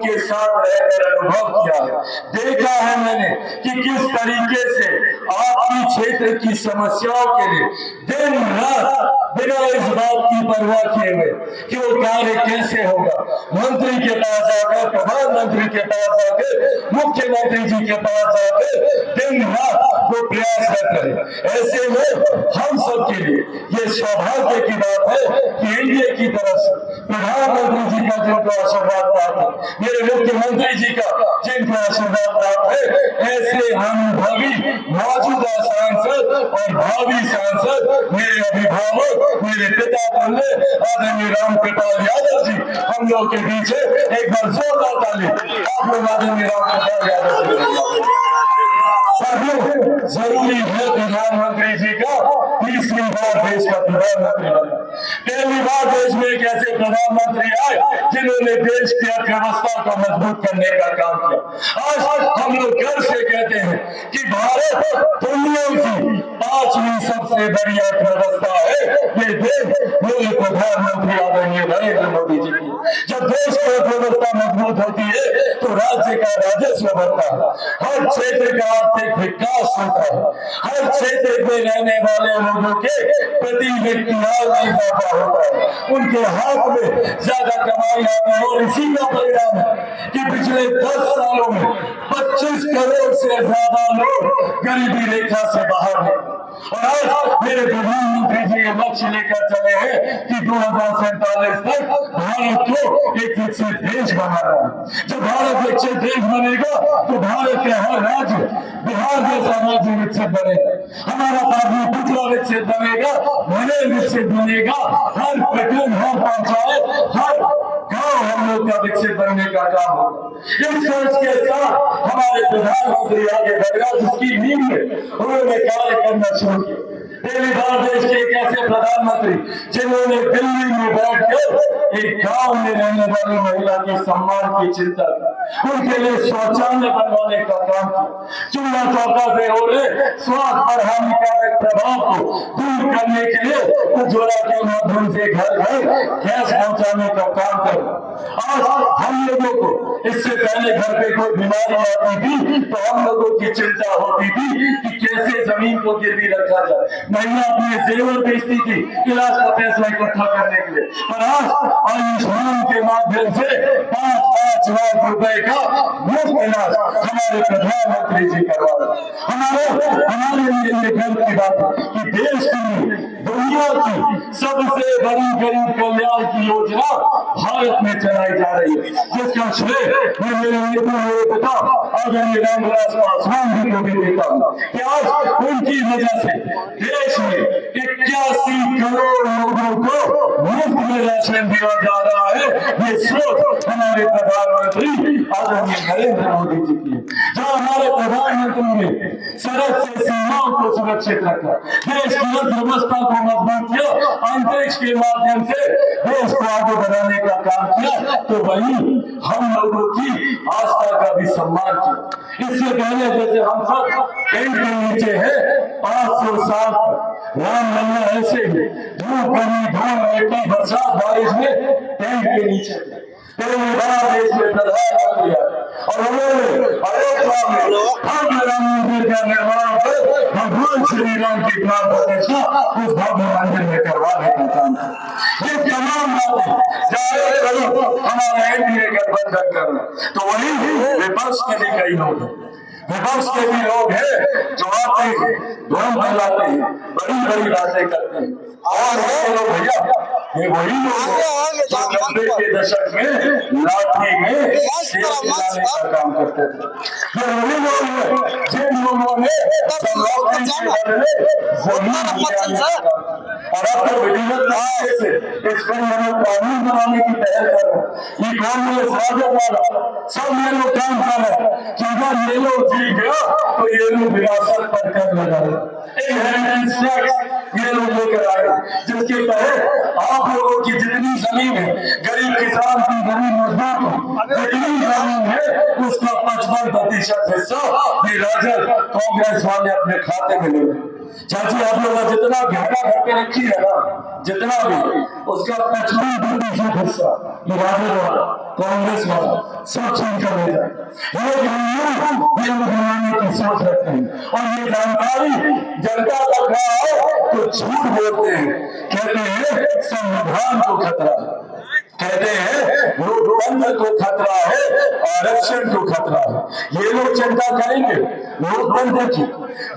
उनके साथ रहकर अनुभव किया, देखा है मैंने कि किस तरीके से आपकी क्षेत्र की समस्याओं के लिए दिन रात बिना इस बात की परवाह किए हुए कि वो कार्य कैसे होगा, मंत्री के पास आकर, प्रधानमंत्री के पास आकर, मुख्यमंत्री जी के पास आकर दिन रात वो प्रयास करें। ऐसे में हम सब के लिए ये सौभाग्य की बात है कि एनडीए की तरफ से प्रधानमंत्री जी का जिनको आशीर्वाद प्राप्त है, मेरे मुख्यमंत्री जी का जिनको आशीर्वाद प्राप्त है, ऐसे अनुभवी मौजूदा सांसद और भावी सांसद मेरे अभिभावक, मेरे पिता तुल्य आदरणीय रामकृपाल यादव जी हम लोग के बीच है। एक बार जोरदार ताली आप लोग आदरणीय रामकृपाल यादव जी। जरूरी है प्रधानमंत्री जी का तीसरी बार देश का प्रधानमंत्री बना। पहली बार देश में एक ऐसे प्रधानमंत्री आए जिन्होंने देश की अर्थव्यवस्था को मजबूत करने का काम किया। आज हम लोग गर्व से कहते हैं कि भारत दुनिया की 5वीं सबसे बड़ी अर्थव्यवस्था है। ये देश मेरे प्रधानमंत्री आदरणीय नरेंद्र मोदी जी की। जब देश की अर्थव्यवस्था मजबूत होती है तो राज्य का राजस्व बढ़ता है, हर क्षेत्र का आर्थिक विकास होता है, हर क्षेत्र में रहने वाले लोगों के प्रति व्यक्ति आय इजाफा होता है, उनके हाथ में ज्यादा कमाई आती है। और इसी का परिणाम है कि पिछले 10 सालों में 25 करोड़ से ज्यादा लोग गरीबी रेखा से बाहर हैं। और आज मेरे प्रधानमंत्री जी ये लक्ष्य लेकर चले हैं कि 2047 तक भारत को एक विकसित देश बनाना है। जब भारत विकसित देश बनेगा तो भारत के हर राज्य, बिहार जैसा राज्य विकसित बनेगा, हमारा पाटलिपुत्र विकसित बनेगा, भले विकसित बनेगा, हर प्रखंड, हर पंचायत, हर गांव हम लोग का विकसित बनने का काम होगा। इस सोच के साथ हमारे प्रधानमंत्री आगे बढ़ रहा, जिसकी नींव में उन्होंने कार्य करना शुरू किया। पहली बार देश के एक ऐसे प्रधानमंत्री जिन्होंने दिल्ली में बैठकर एक गांव में रहने वाली महिला के सम्मान की चिंता की, उनके लिए शौचालय बनवाने का काम किया, चूल्हा चौका से हो रहे स्वास्थ्य पर हानिकारक प्रभाव को दूर करने के लिए उज्ज्वला के माध्यम से घर घर गैस पहुंचाने का काम कर। आज हम लोगों को इससे पहले घर पे कोई बीमारी आती थी तो हम लोगों की चिंता होती थी कि कैसे जमीन को गिरवी रखा जाए, महिला अपने जेवर बेचती थी इलाज का पैसा इकट्ठा करने के लिए। और आज आयुष्मान के माध्यम से 5-5 लाख रुपए का मुफ्त इलाज हमारे प्रधानमंत्री जी करवा रहे। हमारे लिए ये गर्व की बात है कि देश की दुनिया की सबसे बड़ी गरीब कल्याण की योजना भारत में चलाई जा रही है, जिसका श्रेय मेरे पिता आदरणीय रामविलास पासवान जी को भी देता हूँ कि आज उनकी वजह से देश में 81 करोड़ लोगों को मुफ्त में राशन दिया जा रहा है। ये सोच हमारे प्रधानमंत्री आदरणीय नरेंद्र मोदी जी की। जहाँ हमारे प्रधानमंत्री ने सड़क से सीमाओं को सुरक्षित रखा, देश की अर्थव्यवस्था को मजबूत किया, अंतरिक्ष के माध्यम से देश को आगे बढ़ाने का काम किया, तो वही हम लोगों की आस्था का भी सम्मान किया। इससे पहले जैसे हम सब टेंट के नीचे है 500 साल राम लल्ला ऐसे ही धूप बनी धूल मिट्टी बरसात बारिश में टेंट के नीचे पहली बार देश में प्रधानमंत्री और उन्होंने अयोध्या में भव्य राम मंदिर का निर्माण कर भगवान श्री राम की प्राण प्रतिष्ठा उस भव्य मंदिर में करवाने का काम किया। ये तमाम बातें चाहे हमारा एनडीए गठबंधन करना, तो वही विपक्ष के भी कई लोग हैं, विपक्ष के भी लोग हैं जो आते हैं, भ्रम फैलाते हैं, बड़ी बड़ी बातें करते हैं। और भैया ये वही लोग हैं जो 90 के दशक में लाठी में शेर खिलाने का काम करते थे। ये वही लोग हैं जिन लोगों ने लॉटरी के बदले जमीन दिया और अब तो विधिवत तरीके से इस पर हम कानून बनाने की पहल कर रहे हैं। ये कांग्रेस राजद वाला सब ये लोग काम कर रहे हैं कि अगर ये लोग जीत गया तो ये लोग विरासत पर कर लगा ये लोग लेकर आए, जिसके तहत आप लोगों की जितनी जमीन है, गरीब किसान की, गरीब मजदूर की जितनी जमीन है, उसका 55% हिस्सा ये राजद कांग्रेस वाले अपने खाते में ले लें। चाची आप लोग जितना गहना घर पे रखी है ना, जितना भी, उसका 55% हिस्सा ये राजद वाला, कांग्रेस वाला सब छीन कर ले जाए। ये मुसलमानों की सोच रखते हैं और ये जानकारी जनता तक ना हो तो झूठ बोलते हैं, कहते हैं संविधान को खतरा है, कहते हैं लोकतंत्र को खतरा है, आरक्षण को खतरा है। ये लोग चिंता करेंगे लोकतंत्र की,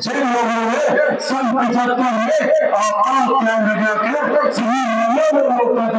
जिन लोगों ने सन 75 में आपात के लोकतंत्र